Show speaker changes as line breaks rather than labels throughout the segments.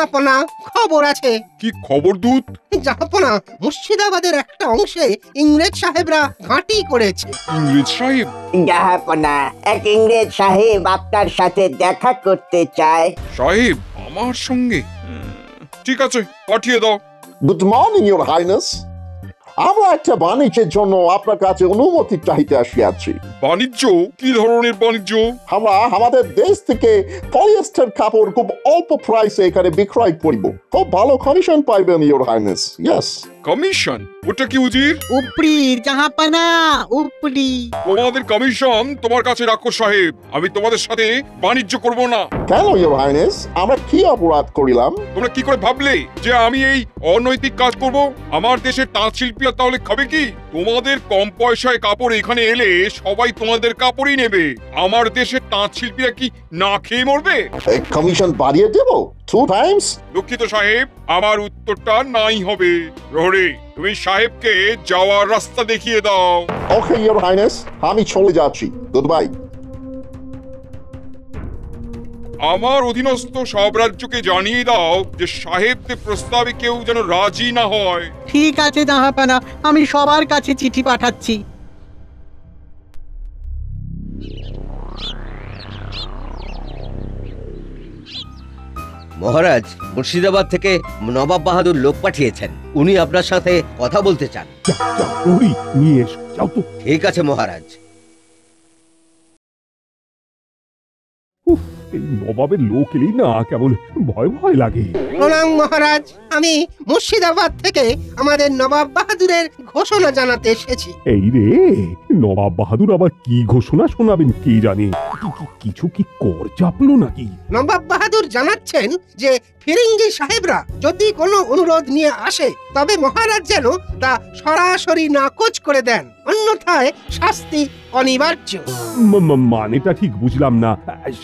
জাহাপনা খবর আছে।
কি খবর দূত?
জাহাপনা, মুর্শিদাবাদের একটা অংশে ইংরেজ সাহেবরা ঘাঁটি করেছে।
ইংরেজ সাহেব?
জাহাপনা, এক ইংরেজ সাহেব আপনার সাথে দেখা করতে চায়।
সাহেব আমার সঙ্গে? ঠিক আছে, পাঠিয়ে দাও।
গুড মর্নিং ইউর হাইনেস, আমরা একটা বাণিজ্যের জন্য আপনার কাছে অনুমতি চাইতে আসিয়াছি।
বাণিজ্য? কি ধরনের বাণিজ্য?
আমরা আমাদের দেশ থেকে পলিয়েস্টার কাপড় খুব অল্প প্রাইসে এখানে বিক্রয় করিব। খুব ভালো কমিশন পাইবেন ইউর হাইনেস। ইয়েস।
কমিশন? ওটা কি উজির?
উপরি জাহাপনা, উপরি।
তোমাদের কমিশন তোমার কাছে রাখো সাহেব, আমি তোমাদের সাথে বাণিজ্য করব না।
কেন ইউর হাইনেস, আমরা কি অপরাধ করিলাম?
তোমরা কি করে ভাবলে যে আমি এই অনৈতিক কাজ করব? আমার দেশের তাঁত শিল্পীরা তাহলে খাবে কি? তোমাদের কম পয়সায় কাপড় এখানে এলে সবাই তোমাদের কাপড়ই নেবে। আমার দেশের তাঁত শিল্পীরা কি না খেয়ে মরবে?
কমিশন বাড়িয়ে দেব 2 টাইমস?
দুঃখিত সাহেব, আমার উত্তরটা নাই হবে। প্রহরী, তুমি সাহেবকে যাওয়ার রাস্তা দেখিয়ে দাও।
ওকে ইউর হাইনেস, আমি চলে যাচ্ছি। Good bye.
আমার অধীনস্থ সব রাজ্যকে জানিয়ে দাও যে সাহেবদের প্রস্তাবে কেউ যেন রাজি না হয়।
ঠিক আছে জাহাপনা, আমি সবার কাছে চিঠি পাঠাচ্ছি।
মহারাজ, মুর্শিদাবাদ থেকে নবাব বাহাদুর লোক পাঠিয়েছেন, উনি আপনার সাথে কথা বলতে চান।
নিয়ে এসো, যাও তো।
ঠিক আছে মহারাজ।
এই নবাবের লোক এলেই না কেমন ভয় ভয় লাগে।
প্রণাম মহারাজ, আমি মুর্শিদাবাদ থেকে আমাদের নবাব বাহাদুরের ঘোষণা জানাতে এসেছি।
এই রে, নবাব বাহাদুর আবার কি ঘোষণা শোনাবেন কে জানে। কিছু কি কর চাপলো নাকি?
নবাব বাহাদুর জানাচ্ছেন যে ফিরিঙ্গি সাহেবরা যদি কোনো অনুরোধ নিয়ে আসে তবে মহারাজ যেন তা সরাসরি নাকচ করে দেন, অন্যথায় শাস্তি অনিবার্য।
মানেটা ঠিক বুঝলাম না।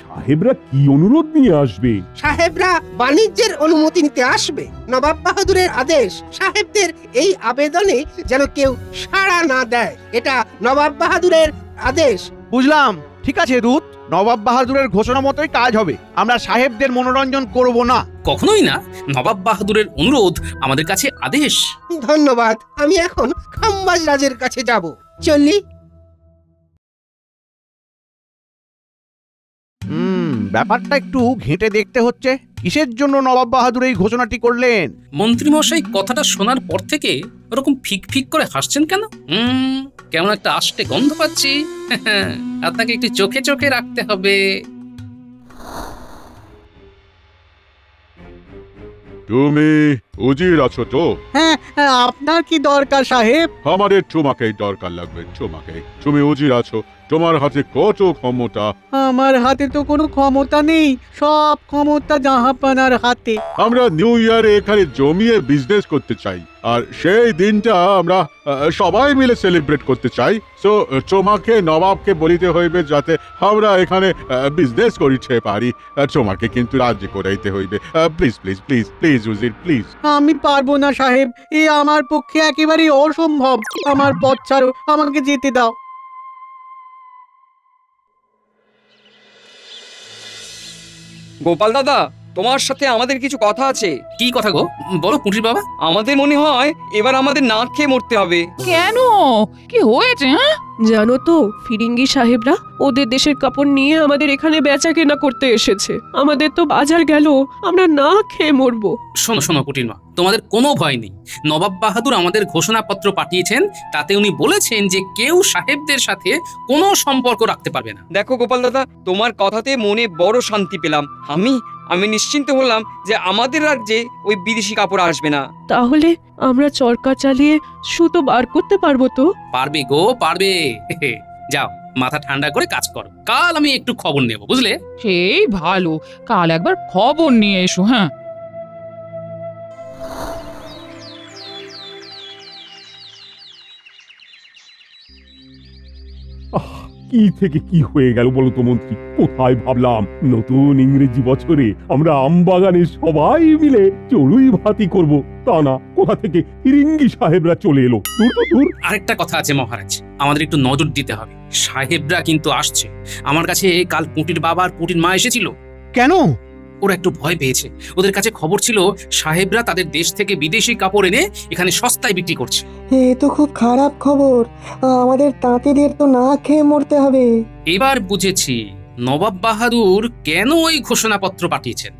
সাহেবরা কি অনুরোধ নিয়ে আসবে?
সাহেবরা বাণিজ্যের অনুমতি নিতে আসবে। নবাব বাহাদুরের আদেশ, সাহেবদের এই আবেদনে যেন কেউ সাড়া না দেয়। এটা নবাব বাহাদুরের আদেশ।
বুঝলাম, ঠিক আছে দূত, নবাব বাহাদুরের ঘোষণা মতোই কাজ হবে। আমরা সাহেবদের মনোরঞ্জন করব না।
কখনোই না, নবাব বাহাদুরের অনুরোধ আমাদের কাছে আদেশ।
ধন্যবাদ, আমি এখন খাম্বাজ রাজের কাছে যাব। চলি।
ব্যাপারটা একটু ঘেঁটে দেখতে হচ্ছে। কিসের জন্য নবাব বাহাদুর এই ঘোষণাটি করলেন?
মন্ত্রীমশাই কথাটা শোনার পর থেকে ওরকম ফিক ফিক করে হাসছেন কেন? কেমন একটা আষ্টে গন্ধ পাচ্ছি। আপনাকে একটু চোখে চোখে রাখতে হবে।
তুমি উজির আছো তো?
হ্যাঁ, আপনার কি দরকার সাহেব?
আমাদের তোমাকেই দরকার লাগবে, তোমাকে। তুমি উজির আছো, তোমার হাতে কত ক্ষমতা।
আমার হাতে তো কোনো ক্ষমতা নেই, সব ক্ষমতা জাহাপনার হাতে।
আমরা নিউ ইয়ারে এখানে জমিয়ে বিজনেস করতে চাই, আর সেই দিনটা আমরা সবাই মিলে সেলিব্রেট করতে চাই। সো তোমাকে নবাবকে বলিতে হইবে যাতে আমরা এখানে বিজনেস করিতে পারি। তোমাকে কিন্তু রাজি করাইতে হইবে। Please please please please Uzir, please.
আমি পারবো না সাহেব, এ আমার পক্ষে একেবারেই অসম্ভব। আমার পথ ছাড়ো, আমাকে যেতে দাও।
গোপাল দাদা, তোমার সাথে আমাদের কিছু কথা আছে।
কি কথা গো? বলো পুঁটির বাবা।
আমাদের মনে হয় এবার আমাদের না খেয়ে মরতে হবে।
কেন, কি হয়েছে? জানো তো, ফিরিঙ্গি সাহেবরা ওদের দেশের কাপড় নিয়ে আমাদের এখানে বেচা কেনা করতে এসেছে। আমাদের তো বাজার গেল, আমরা না খেয়ে মরবো।
শোনো শোনো পুঁটির মা, তোমাদের কোনো ভয় নেই। নবাব বাহাদুর আমাদের ঘোষণাপত্র পাঠিয়েছেন, তাতে উনি বলেছেন যে কেউ সাহেবদের সাথে কোনো সম্পর্ক রাখতে পারবে না।
দেখো গোপাল দাদা, তোমার কথাতে মনে বড় শান্তি পেলাম। আমি নিশ্চিন্ত হলাম যে আমাদের রাজ্যে ওই বিদেশি কাপড় আসবে না।
তাহলে আমরা চরকা চালিয়ে সুতো বার করতে পারবো তো?
পারবে গো, পারবে। যাও, মাথা ঠান্ডা করে কাজ করো। কাল আমি একটু খবর নেব, বুঝলে?
সেই ভালো, কাল একবার খবর নিয়ে এসো। হ্যাঁ,
কি থেকে কি হয়ে গেল বলো তো মন্ত্রী? কোথায় ভাবলাম নতুন ইংরেজি বছরে আমরা আমবাগানের সবাই মিলে চড়ুই ভাতি করব, তা না, কোথা থেকে ফিরিঙ্গি সাহেবরা চলে এলো। দূর তো দূর।
আরেকটা কথা আছে মহারাজ, আমাদের একটু নজর দিতে হবে। সাহেবরা কিন্তু আসছে। আমার কাছে কাল পুঁটির বাবা আর পুঁটির মা এসেছিল।
কেন?
ওরা একটু ভয় পেয়েছে। ওদের কাছে খবর ছিল সাহেবরা তাদের দেশ থেকে বিদেশি কাপড় এনে এখানে সস্তায় বিক্রি করছে।
এ তো খুব খারাপ খবর, আমাদের তাঁতিদের তো না খেয়ে মরতে হবে।
এবার বুঝেছি নবাব বাহাদুর কেন ওই ঘোষণাপত্র পাঠিয়েছেন।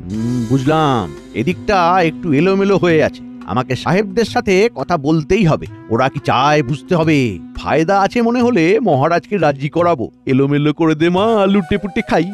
বুঝলাম, এদিকটা একটু এলোমেলো হয়ে আছে। আমাকে সাহেবদের সাথে কথা বলতেই হবে। ওরা কি চায় বুঝতে হবে। ফায়দা আছে মনে হলে মহারাজকে রাজি করাবো। এলোমেলো করে দে মা, লুটে পুটে খাই।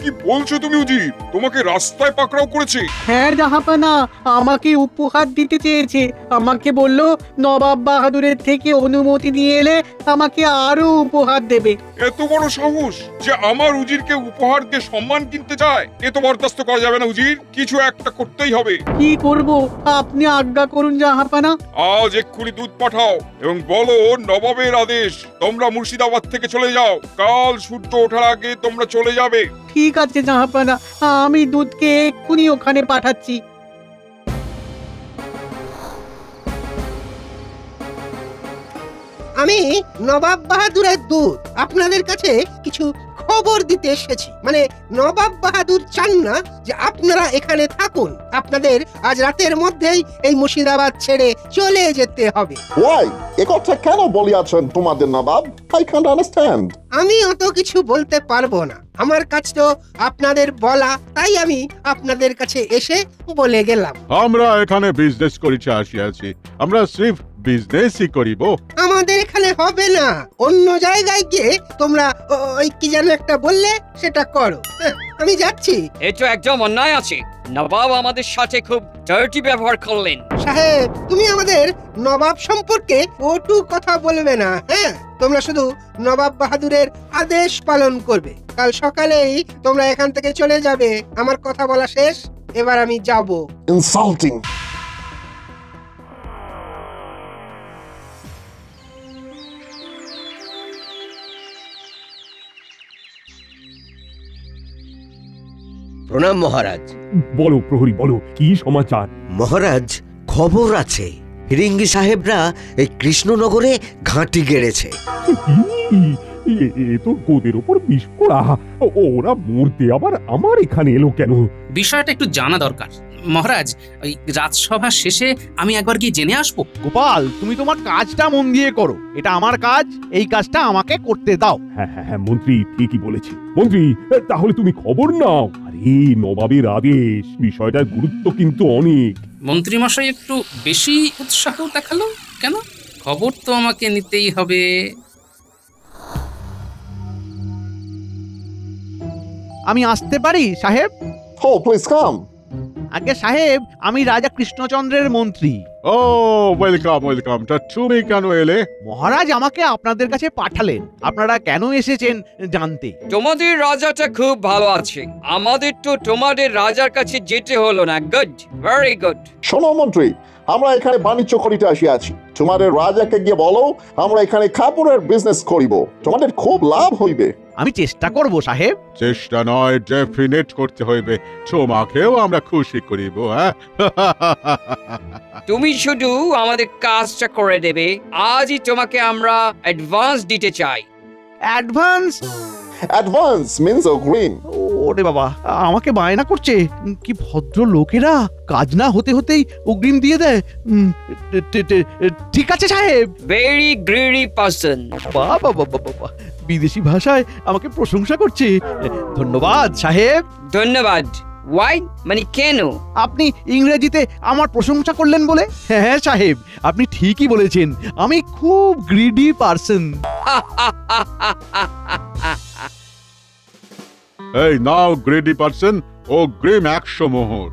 কি বলছো তুমি উজির? তোমাকে রাস্তায় পাকড়াও করেছে?
হ্যাঁ জাহাপানা, আমাকে উপহার দিতে চেয়েছে। আমাকে বলল নবাব বাহাদুরের থেকে অনুমতি নিয়ে এলে আমাকে আরো উপহার দেবে।
এত বড় সাহস যে আমার উজিরকে উপহার দিয়ে সম্মান কিনতে চায়! এ তো বরদাস্ত করা যাবে না উজির, কিছু একটা করতেই হবে।
কি করব আপনি আজ্ঞা করুন জাহাপানা।
আজ এক্ষুনি দুধ পাঠাও এবং বলো নবাবের আদেশ, তোমরা মুর্শিদাবাদ থেকে চলে যাও। কাল সূর্য ওঠার আগে তোমরা চলে যাবে।
ঠিক আছে জাহাপানা, আমি দুধকে এক্ষুনি ওখানে পাঠাচ্ছি।
আমি নবাব বাহাদুরের দূত আপনাদের কাছে কিছু খবর দিতে এসেছি। মানে নবাব বাহাদুর চান না যে আপনারা এখানে থাকুন। আপনাদের আজ রাতের মধ্যেই এই মুর্শিদাবাদ ছেড়ে চলে যেতে হবে।
ওয়াই একথা কেন বলিয়াছেন তোমাদের নবাব? I can't understand.
আমি অত কিছু বলতে পারবো না, আমার কাছ তো আপনাদের বলা, তাই আমি আপনাদের কাছে এসে বলে গেলাম।
আমরা এখানে বিজনেস করিতে আসিয়াছি, আমরা সির্ফ বিজনেসই করিব।
আমাদের এখানে হবে না, অন্য জায়গায় গিয়ে তোমরা ওই কি যেন একটা বললে সেটা করো। আমি যাচ্ছি।
এ তো একদম অন্যায় আছে। নবাব আমাদের সাথে খুব ডার্টি ব্যবহার করলেন।
সাহেব, তুমি আমাদের নবাব সম্পর্কে ওটু কথা বলবে না। হ্যাঁ, তোমরা শুধু নবাব বাহাদুরের আদেশ পালন করবে। কাল সকালেই তোমরা এখান থেকে চলে যাবে। আমার কথা বলা শেষ, এবার আমি যাব।
ইনসাল্টিং।
প্রণাম মহারাজ।
বলো প্রহরী, বলো কি সমাচার?
মহারাজ, খবর আছে ফিরিঙ্গি সাহেবরা এই কৃষ্ণনগরে ঘাঁটি গেড়েছে।
এ তো গোদের ওপর বিষ পোড়া। ওরা মরতে আবার আমার এখানে এলো কেন?
বিষয়টা একটু জানা দরকার মহারাজ। ওই রাজসভা শেষে আমি একবার গিয়ে জেনে আসবো।
গোপাল, তুমি তোমার কাজটা মন দিয়ে করো। এটা আমার কাজ, এই কাজটা আমাকে করতে দাও।
হ্যাঁ হ্যাঁ হ্যাঁ, মন্ত্রী ঠিকই বলেছে। মন্ত্রী, তাহলে তুমি খবর নাও। আরে নবাবের আদেশ, বিষয়টার গুরুত্ব কিন্তু অনেক।
মন্ত্রী মশাই একটু বেশি উৎসাহ দেখালো কেন? খবর তো আমাকে নিতেই হবে।
আমি আসতে পারি সাহেব?
Oh, please come.
আগে সাহেব, আমি রাজা কৃষ্ণচন্দ্রের মন্ত্রী।
ও ওয়েলকাম ওয়েলকাম। তা তুমি কেন এলে?
মহারাজ আমাকে আপনাদের কাছে পাঠালেন আপনারা কেন এসেছেন জানতে।
তোমাদের রাজাটা খুব ভালো আছে, আমাদের তো তোমাদের রাজার কাছে যেতে হলো না। Good, very good.
শোনো মন্ত্রী, আমরা এখানে বাণিজ্য করিতে আসিয়াছি। তোমাদের রাজাকে গিয়ে বলো আমরা এখানে কাপড়ের বিজনেস করিব, তোমাদের খুব লাভ হইবে।
আমি চেষ্টা করব সাহেব।
চেষ্টা নয়, ডেফিনেট করতে হইবে। তোমাকেও আমরা খুশি করিব। হ্যাঁ,
তুমি শুধু আমাদের কাজটা করে দেবে। আজই তোমাকে আমরা অ্যাডভান্স দিতে চাই।
অ্যাডভান্স?
অ্যাডভান্স মিন্স অগ্রিম।
ওরে বাবা, আমাকে বায়না করছে। কি ভদ্র লোকেরা, কাজ না হতে হতেই অগ্রিম দিয়ে দেয়। ঠিক আছে সাহেব।
Very greedy person.
বাবা বাবা বাবা, বিদেশি ভাষায় আমাকে প্রশংসা করছে। ধন্যবাদ সাহেব।
ধন্যবাদ। ওয়াই মানে কেন?
আপনি ইংরেজিতে আমার প্রশংসা করলেন বলে। হ্যাঁ সাহেব, আপনি ঠিকই বলেছেন, আমি খুব গ্রিডি পারসন।
এই নাও গ্রেডি পারসন, ও গ্রিম 100 মোহর।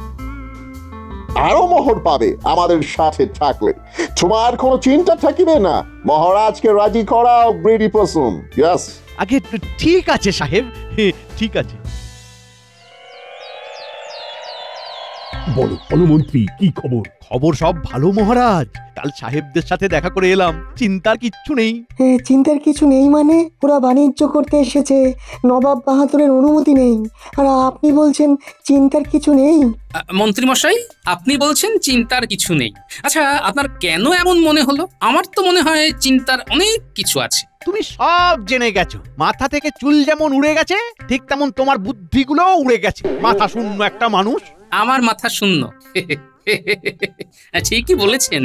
আরো মোহর পাবে আমাদের সাথে থাকলে। তোমার কোনো চিন্তা থাকিবে না। মহারাজকে রাজি করাও গ্রেডি পারসন। ইয়েস।
আগে ঠিক আছে সাহেব, ঠিক আছে।
বলো মন্ত্রী, কি খবর?
খবর সব ভালো মহারাজ। কাল সাহেবদের সাথে দেখা করে এলাম, চিন্তার কিচ্ছু নেই।
চিন্তার কিছু নেই মানে? ওরা বাণিজ্য করতে এসেছে, নবাব বাহাদুরের অনুমতি নেই, আর আপনি বলছেন চিন্তার কিছু নেই?
মন্ত্রী মশাই, আপনি বলছেন চিন্তার কিছু নেই। আচ্ছা, আপনার কেন এমন মনে হলো? আমার তো মনে হয় চিন্তার অনেক কিছু আছে।
তুমি সব জেনে গেছো। মাথা থেকে চুল যেমন উড়ে গেছে, ঠিক তেমন তোমার বুদ্ধিগুলো উড়ে গেছে। মাথা শূন্য একটা মানুষ।
আমার মাথা শূন্য? ঠিকই বলেছেন,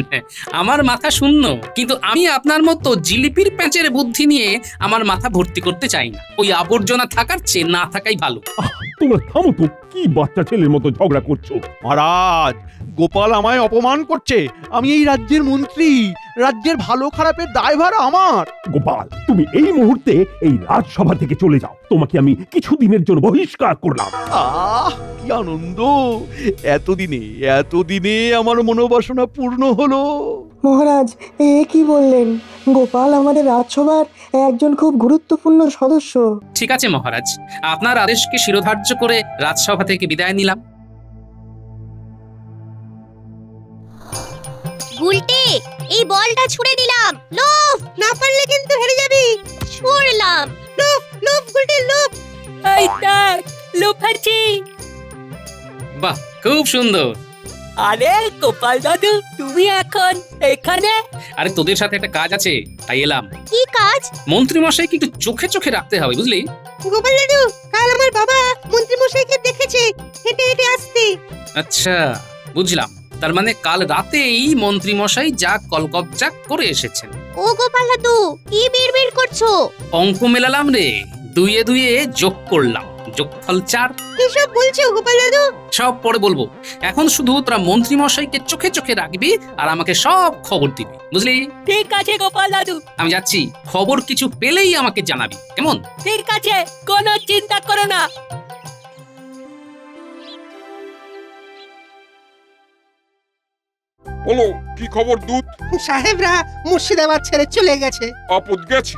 আমার মাথা শূন্য। কিন্তু আমি আপনার মতো জিলিপির প্যাঁচের বুদ্ধি নিয়ে আমার মাথা ভর্তি করতে চাই না। ওই আবর্জনা থাকার চেয়ে না থাকাই ভালো।
তোমরা থামো তো, কি বাচ্চা ছেলের মতো ঝগড়া করছো?
মহারাজ, গোপাল আমায় অপমান করছে। আমি এই রাজ্যের মন্ত্রী, রাজ্যের ভালো খারাপের দায়ভার আমার।
গোপাল, তুমি এই মুহূর্তে এই রাজসভা থেকে চলে যাও। তোমাকে আমি কিছুদিনের জন্য বহিষ্কার করলাম।
কি আনন্দ! এতদিনে আমার মনোবাসনা পূর্ণ হলো।
মহারাজ, কি বললেন? গোপাল আমাদের রাজসভার একজন খুব গুরুত্বপূর্ণ সদস্য।
ঠিক আছে মহারাজ, আপনার আদেশকে শিরোধার্য করে রাজসভা থেকে বিদায় নিলাম।
গুলটে, এই বলটা ছুঁড়ে দিলাম। লোভ, না পারলে কিন্তু হেরে যাবি। ছুঁড়লাম। লোভ, লোভ গুলটে, লোভ।
এই দেখ, লোফাচ্ছি।
বাহ, খুব সুন্দর।
আরে গোপাল দাদু, তুমি এখন এখানে?
আরে তোদের সাথে একটা কাজ আছে, তাই এলাম।
কি কাজ?
মন্ত্রী মশাইকে একটু চোখে চোখে রাখতে হবে, বুঝলি?
গোপাল দাদু, কাল আমার বাবা মন্ত্রী মশাইকে দেখেছে হেঁটে হেঁটে আসতে।
আচ্ছা, বুঝলাম। তার মানে কাল রাতেই মন্ত্রী মশাই যা কলকবজা করে এসেছেন।
ও গোপাল দাদু, কি বিড়বিড় করছো?
অঙ্ক মেলালাম রে, দুইয়ে দুইয়ে যোগ করলাম, যোগফল 4।
কিসব বলছো গোপাল দাদু?
সব পরে বলবো। এখন শুধু তোরা মন্ত্রী মশাইকে চোখে চোখে রাখবি আর আমাকে সব খবর দিবি, বুঝলি?
ঠিক আছে গোপাল দাদু,
আমি যাচ্ছি। খবর কিছু পেলেই আমাকে জানাবি, কেমন?
ঠিক আছে, কোনো চিন্তা করো না।
বলো, কি খবর দূত?
সাহেবরা মুর্শিদাবাদ ছেড়ে চলে গেছে।
আপদ গেছে?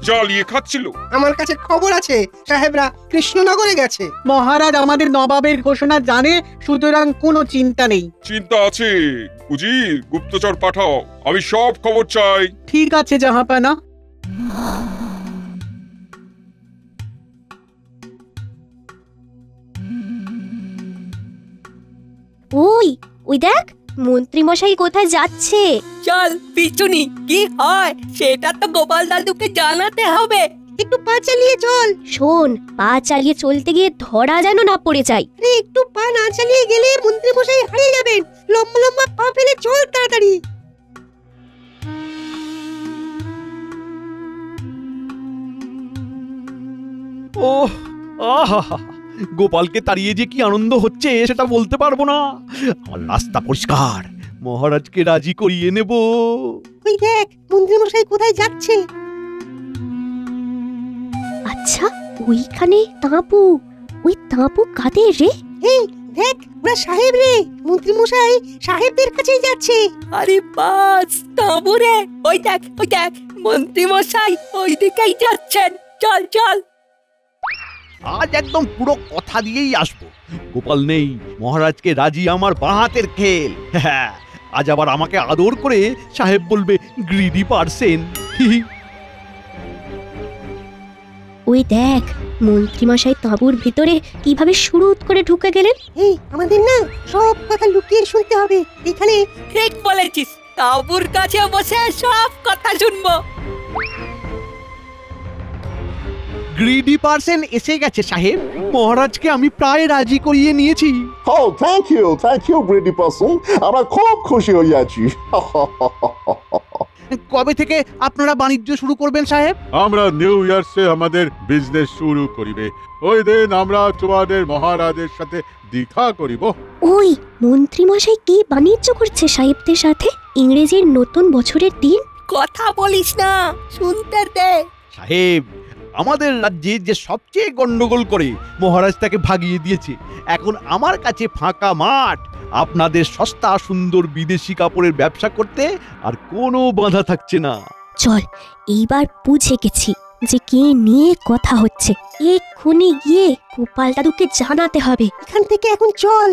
জ্বালিয়ে খাচ্ছিল।
আমার কাছে খবর আছে, সাহেবরা কৃষ্ণনগরে গেছে।
মহারাজ আমাদের নবাবের ঘোষণা জানে, সুতরাং কোনো চিন্তা নেই।
চিন্তা আছে। উজির, গুপ্তচর পাঠাও, আমি সব খবর চাই।
ঠিক আছে জাহাপানা।
ওই ওই দেখ, মন্ত্রী মশাই কোথায় যাচ্ছে।
চল পিছুনি, কি হয় সেটা তো গোপাল দাদুকে জানাতে হবে।
একটু পা চালিয়ে চল। শোন, পা চালিয়ে চলতে গিয়ে ধরা যেন না পড়ে যায়। আরে একটু পা না চালিয়ে গেলে মন্ত্রী মশাই হারিয়ে যাবেন। লম্বা লম্বা পা ফেলে চল তাড়াতাড়ি।
ওহ, আহা, গোপালকে তাড়িয়ে যে কি আনন্দ হচ্ছে সেটা বলতে পারবো না। আমার রাস্তা পরিষ্কার, মহারাজকে রাজি করিয়ে নেব।
ওই দেখ, মন্ত্রী মশাই কোথায় যাচ্ছে। আচ্ছা, ওইখানে তাঁবু। ওই তাঁবু কাদের রে? এই দেখ, ওরা সাহেব রে। মন্ত্রী মশাই সাহেবদের কাছেই যাচ্ছে।
আরে বাস, তাঁবু রে। ওই দেখ, মন্ত্রী মশাই ওই দিকেই যাচ্ছেন। চল চল।
আজ একদম পুরো কথা দিয়েই আসবো। গোপাল নেই, মহারাজকে রাজি আমার বাঁ হাতের খেল। হ্যাঁ, আজ আবার আমাকে আদর করে সাহেব বলবে গ্রিডি পারসেন।
ওই দেখ, মন্ত্রী মশাই তাঁবুর ভিতরে কিভাবে শুরুত করে ঢুকে গেলেন। এই আমাদের না সব কথা লুকিয়ে শুনতে হবে। এখানে
ঠিক বলেছিস, তাঁবুর কাছে বসে সব কথা শুনবো।
গ্রিডি পারসেন এসে গেছে সাহেব। মহারাজকে আমি প্রায় রাজি করিয়ে নিয়েছি।
Oh, thank you, Greedy Person. আমরা খুব খুশি হয়ে আছি।
কবে থেকে আপনারা বাণিজ্য শুরু করবেন সাহেব?
আমরা নিউ ইয়ার্সে আমাদের বিজনেস শুরু করিবে। ওই দিন আমরা তোমাদের মহারাজের সাথে দেখা করিব।
ওই মন্ত্রী মশাই কি বাণিজ্য করছে সাহেবদের সাথে? ইংরেজির নতুন বছরের দিন।
কথা বলিস না, শুনতে দে।
সাহেব, আমাদের রাজ্যে যে সবচেয়ে গন্ডগোল করে মহারাজ তাকে ভাগিয়ে দিয়েছে। এখন আমার কাছে ফাঁকা মাঠ। আপনাদের সস্তা সুন্দর বিদেশি কাপড়ের ব্যবসা করতে আর কোনো বাধা থাকছে না।
চল, এইবার বুঝে গেছি যে কে নিয়ে কথা হচ্ছে। এক্ষুনি গিয়ে গোপাল দাদুকে জানাতে হবে। এখান থেকে এখন চল।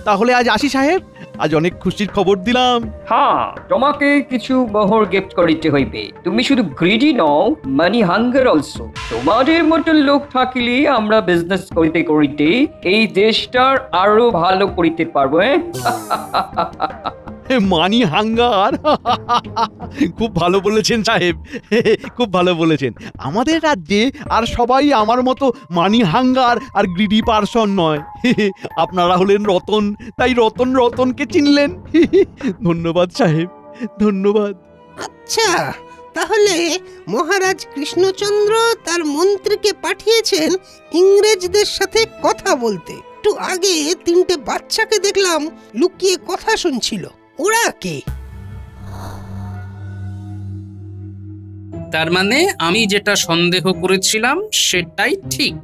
তাহলে আজ আসি সাহেব, আজ অনেক খুশির খবর দিলাম।
হ্যাঁ, তোমাকে কিছু মোহর গিফট করিতে হইবে। তুমি শুধু গ্রিডি নও, মানি হাঙ্গার অলসো। তোমাদের মতো লোক থাকিলে আমরা বিজনেস করিতে করিতে এই দেশটার আরো ভালো করিতে পারবো।
মানি হাঙ্গার, খুব ভালো বলেছেন সাহেব, খুব ভালো বলেছেন। আমাদের রাজ্যে আর সবাই আমার মতো মানি হাঙ্গার আর গ্রিডি পারসন নয়। আপনারা হলেন রতন, তাই রতন রতনকে চিনলেন। ধন্যবাদ সাহেব, ধন্যবাদ।
আচ্ছা, তাহলে মহারাজ কৃষ্ণচন্দ্র তার মন্ত্রীকে পাঠিয়েছেন ইংরেজদের সাথে কথা বলতে। একটু আগে 3টে বাচ্চাকে দেখলাম লুকিয়ে কথা শুনছিল। ওরা কে?
তার মানে আমি যেটা সন্দেহ করেছিলাম সেটাই ঠিক।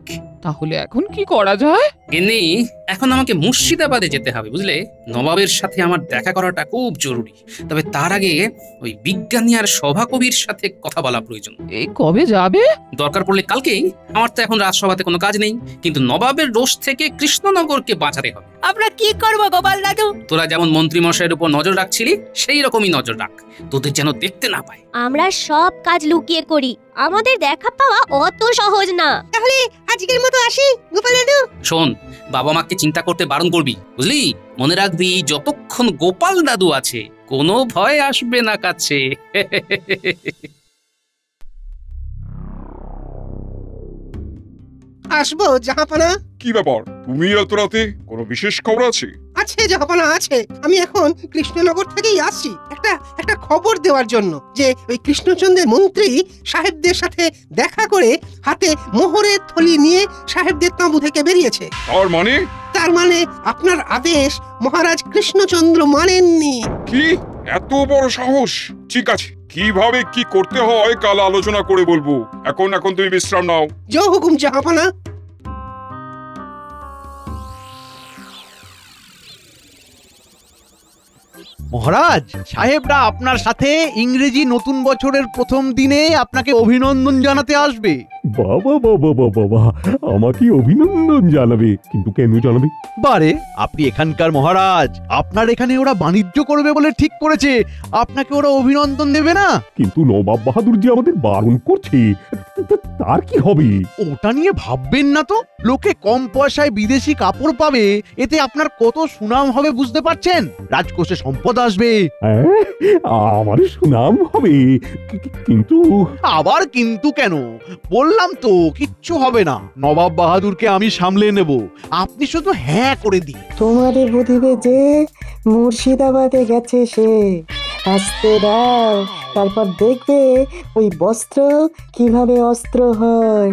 তাহলে এখন কি করা যায়?
গিন্নি, এখন আমাকে মুর্শিদাবাদে যেতে হবে, বুঝলে? নবাবের সাথে আমার দেখা করাটা খুব জরুরি। তবে তার আগে ওই বিজ্ঞানী আর সভাকবির সাথে কথা বলা প্রয়োজন।
এই কবে যাবে?
দরকার পড়লে কালকেই। আমার তো এখন রাজসভাতে কোনো কাজ নেই, কিন্তু নবাবের রোষ থেকে কৃষ্ণনগরকে বাঁচাতে হবে।
আমরা কি করব গোপাল দাদু?
তোরা যেমন মন্ত্রী মশাইয়ের উপর নজর রাখছিলি, সেই রকমই নজর রাখ, তোদের যেন দেখতে না পায়।
আমরা সব কাজ লুকিয়ে করি, আমাদের দেখা পাওয়া অত সহজ না। তাহলে আজকের মতো আসি গোপাল দাদু।
শোন, বাবা মাকে চিন্তা করতে বারণ করবি, বুঝলি? মনে রাখবি, যতক্ষণ গোপাল দাদু আছে কোনো ভয় আসবে না কাছে।
আসবো জাহাপানা।
কি ব্যাপার, তুমি এত রাতে? কোনো বিশেষ খবর আছে?
আছে জাহাপানা, আছে। আমি এখন কৃষ্ণনগর থেকেই আসছি একটা খবর দেওয়ার জন্য, যে ওই কৃষ্ণচন্দ্রের মন্ত্রী সাহেবদের সাথে দেখা করে হাতে মোহরের থলি নিয়ে সাহেবদের তাঁবু থেকে বেরিয়েছে।
তার মানে
আপনার আদেশ মহারাজ কৃষ্ণচন্দ্র মানেননি।
কি এত বড় সাহস? ঠিক আছে, কিভাবে কি করতে হয় কাল আলোচনা করে বলবো। এখন তুমি বিশ্রাম নাও।
জয় হুকুম জাহাপানা।
মহারাজ, সাহেবরা আপনার সাথে ইংরেজি নতুন বছরের প্রথম দিনে আপনাকে অভিনন্দন জানাতে আসবে।
বাবা বাবা বাবা বাবা, আমাকে অভিনন্দন জানাবে? কিন্তু কেন জানাবে?
বারে, আপনি এখানকার মহারাজ, আপনার এখানে ওরা বাণিজ্য করবে বলে ঠিক করেছে, আপনাকে ওরা অভিনন্দন দেবে না?
কিন্তু নবাব বাহাদুর যে আমাদের বারণ করছে, তার কি হবে?
ওটা নিয়ে ভাববেন না তো। লোকে কম পয়সায় বিদেশি কাপড় পাবে, এতে আপনার কত সুনাম হবে বুঝতে পারছেন? রাজকোষে সম্পদ আসবে।
আমার সুনাম হবে, কিন্তু
আবার কিন্তু কেন? বললাম তো কিচ্ছু হবে না, নবাব বাহাদুরকে আমি সামলে নেব, আপনি শুধু হ্যাঁ করে দিন।
তোমারে বুঝিবে যে মুর্শিদাবাদে গেছে সে, আসতে দাও, তারপর দেখবে ওই বস্ত্র কিভাবে অস্ত্র হয়।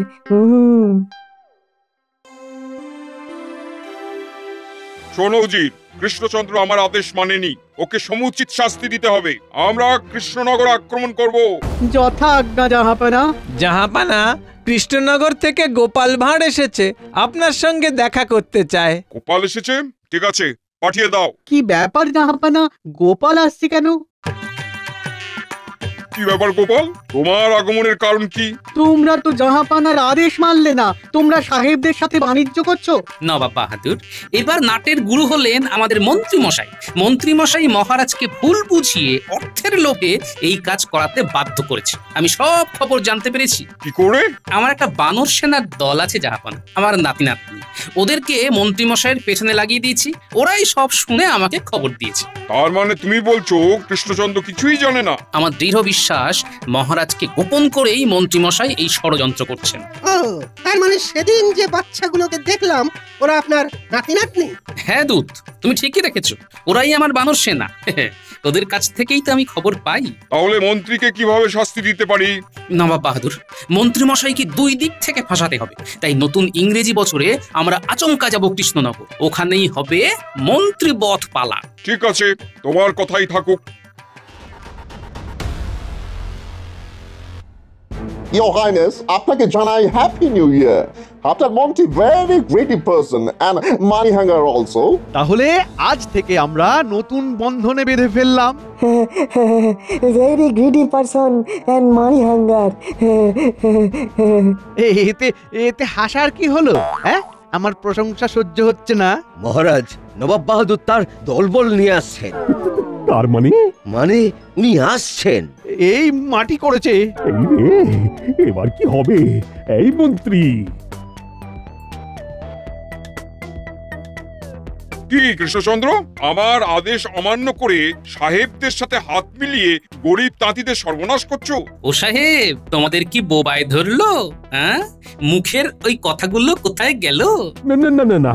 শোনো উজির, কৃষ্ণচন্দ্র আমার আদেশ মানেনি, ওকে সমুচিত শাস্তি দিতে হবে। আমরা কৃষ্ণনগর আক্রমণ করব।
যথা আজ্ঞা জাহাপানা।
জাহাপানা, কৃষ্ণনগর থেকে গোপাল ভাঁড় এসেছে, আপনার সঙ্গে দেখা করতে চায়।
গোপাল এসেছে? ঠিক আছে, পাঠিয়ে দাও।
কি ব্যাপার জাহাপানা, গোপাল আসছে কেন?
কি ব্যাপার গোপাল, তোমার আগমনের কারণ কি?
তোমরা তো জাহাপানার আদেশ মানলে না, তোমরা সাহেবদের সাথে বাণিজ্য করছো।
নবাব বাহাদুর, এবার নাটের গুরু হলেন আমাদের মন্ত্রী মশাই। মন্ত্রী মশাই মহারাজকে ভুল বুঝিয়ে অর্থের লোভে এই কাজ করাতে বাধ্য করেছে। আমি সব খবর জানতে পেরেছি।
কি করে?
আমার একটা বানর সেনার দল আছে জাহাপানা, আমার নাতি নাতনি, ওদেরকে মন্ত্রী মশাইয়ের পেছনে লাগিয়ে দিয়েছি, ওরাই সব শুনে আমাকে খবর দিয়েছে।
তার মানে তুমি বলছো কৃষ্ণচন্দ্র কিছুই জানে না?
আমার দৃঢ় বিশ্বাস, মহারাজকে গোপন করেই মন্ত্রী মশাই এই ষড়যন্ত্র করছেন।
ও, তার মানে সেদিন যে বাচ্চাগুলোকে দেখলাম ওরা আপনার নাতি নাতনি?
হ্যাঁ দূত, তুমি ঠিকই দেখেছো, ওরাই আমার বানর সেনা। ওদের কাছ থেকেই তো আমি খবর পাই।
তাহলে মন্ত্রীকে কিভাবে শাস্তি দিতে পারি?
নবাব বাহাদুর, মন্ত্রী মশাইকে 2 দিক থেকে ফাঁসাতে হবে। তাই নতুন ইংরেজি বছরে আমরা আচমকা যাব কৃষ্ণনগর, ওখানেই হবে মন্ত্রী বধ পালা।
ঠিক আছে, তোমার কথাই থাকুক।
Your Highness, আপনাকে জানাই হ্যাপি নিউ ইয়ার। আপনার মন্ত্রী very greedy person and money hunger also.
তাহলে আজ থেকে আমরা নতুন বন্ধনে বেঁধে ফেললাম।
Very greedy person and money hunger.
এতে হাসার কি হলো? হ্যাঁ, আমার প্রশংসা সহ্য হচ্ছে না।
মহারাজ, নবাব বাহাদুর তার দলবল নিয়ে আসছেন।
তার মানে
মানে উনি আসছেন।
এই মাটি করেছে।
এই রে, এবার কি হবে? এই মন্ত্রী,
কি কৃষ্ণচন্দ্র, আমার আদেশ অমান্য করে সাহেবদের সাথে হাত মিলিয়ে গরিব তাঁতিদের সর্বনাশ করছো?
ও সাহেব, তোমাদের কি বোবায় ধরলো? হ্যাঁ, মুখের ওই কথাগুলো কোথায় গেল?
না না না না না,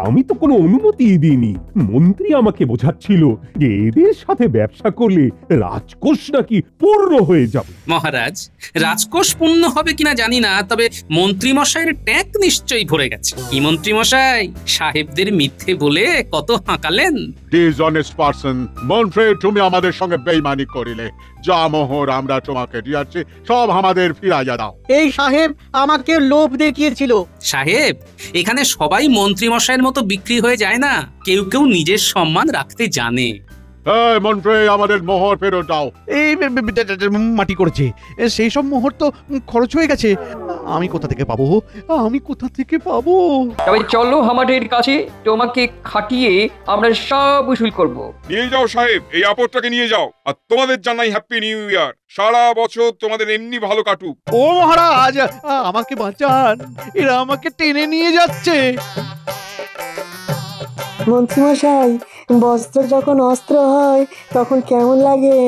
আমি তো কোনো অনুমতি দিইনি। মন্ত্রী আমাকে বোঝাচ্ছিল যে এদের সাথে ব্যবসা করলে রাজকোষ নাকি পূর্ণ হয়ে যাবে।
মহারাজ, রাজকোষ পূর্ণ হবে কিনা জানি না, তবে মন্ত্রী মশাইয়ের ট্যাঙ্ক নিশ্চয়ই ভরে গেছে। কি মন্ত্রী মশাই, সাহেবদের মিথ্যে বলে কত হাঁকালেন।
ডিসঅনেস্ট পারসন, মন্ত্রী তুমি আমাদের সঙ্গে বেইমানি করিলে। যা মোহর আমরা তোমাকে দিয়েছি সব আমাদের ফিরাইয়া দাও।
এই সাহেব আমাকে লোভ দেখিয়েছিল।
সাহেব, এখানে সবাই মন্ত্রী মশাইয়ের মতো বিক্রি হয়ে যায় না, কেউ কেউ নিজের সম্মান রাখতে জানে।
এই মন্ত্রী, আমাদের মোহর ফেরত দাও।
এই মাটি করেছে, সেই সব মোহর তো খরচ হয়ে গেছে। আমি কোথা থেকে পাবো? আমি কোথা থেকে পাবো?
তবে চলো আমাদের কাছে, তোমাকে খাটিয়ে আমরা সব উসুল করব।
নিয়ে যাও সাহেব, এই আপদটাকে নিয়ে যাও। আর তোমাদের জানাই হ্যাপি নিউ ইয়ার। সারা বছর তোমাদের এমনি ভালো কাটুক।
ও মহারাজ, আমাকে বাঁচান, এরা আমাকে টেনে নিয়ে যাচ্ছে।
মন্ত্রীমশাই, বস্ত্র যখন অস্ত্র হয় তখন কেমন লাগে?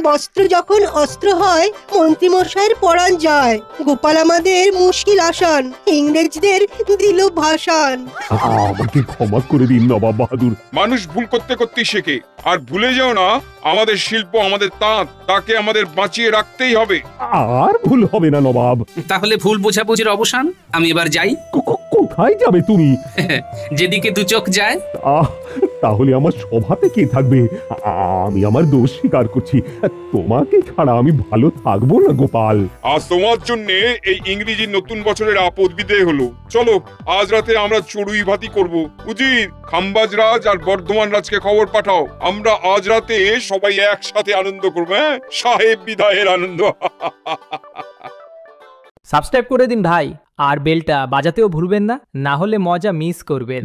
বস্ত্র যখন অস্ত্র হয় মন্ত্রীমশাইয়ের পরাণ যায়। গোপাল আমাদের মুশকিল আসান, ইংরেজদের দিল ভাসান।
আমাকে ক্ষমা করে দিন নবাব বাহাদুর।
মানুষ ভুল করতে করতেই শেখে। আর ভুলে যাও না, আমাদের শিল্প, আমাদের তাঁত, তাকে আমাদের বাঁচিয়ে রাখতেই হবে।
আর ভুল হবে না নবাব।
তাহলে ভুল বোঝাবুঝির অবসান। আমি এবার যাই।
কোথায় যাবে তুমি?
যেদিকে দু চোখ যায়।
তাহলে আমার সভাতে কে থাকবে? আমি আমার দোষ স্বীকার করছি। তোমাকে ছাড়া আমি ভালো থাকবো না গোপাল।
আজ তোমার জন্য এই ইংরেজি নতুন বছরের আপদ বিদায় হলো। চলো, আজ রাতে আমরা চড়ুই ভাতি করবো। উজির, খাম্বাজ রাজ আর বর্ধমান রাজকে খবর পাঠাও, আমরা আজ রাতে সবাই একসাথে আনন্দ করবো। হ্যাঁ, সাহেব বিদায়ের আনন্দ।
সাবস্ক্রাইব করে দিন ভাই, আর বেলটা বাজাতেও ভুলবেন না, না হলে মজা মিস করবেন।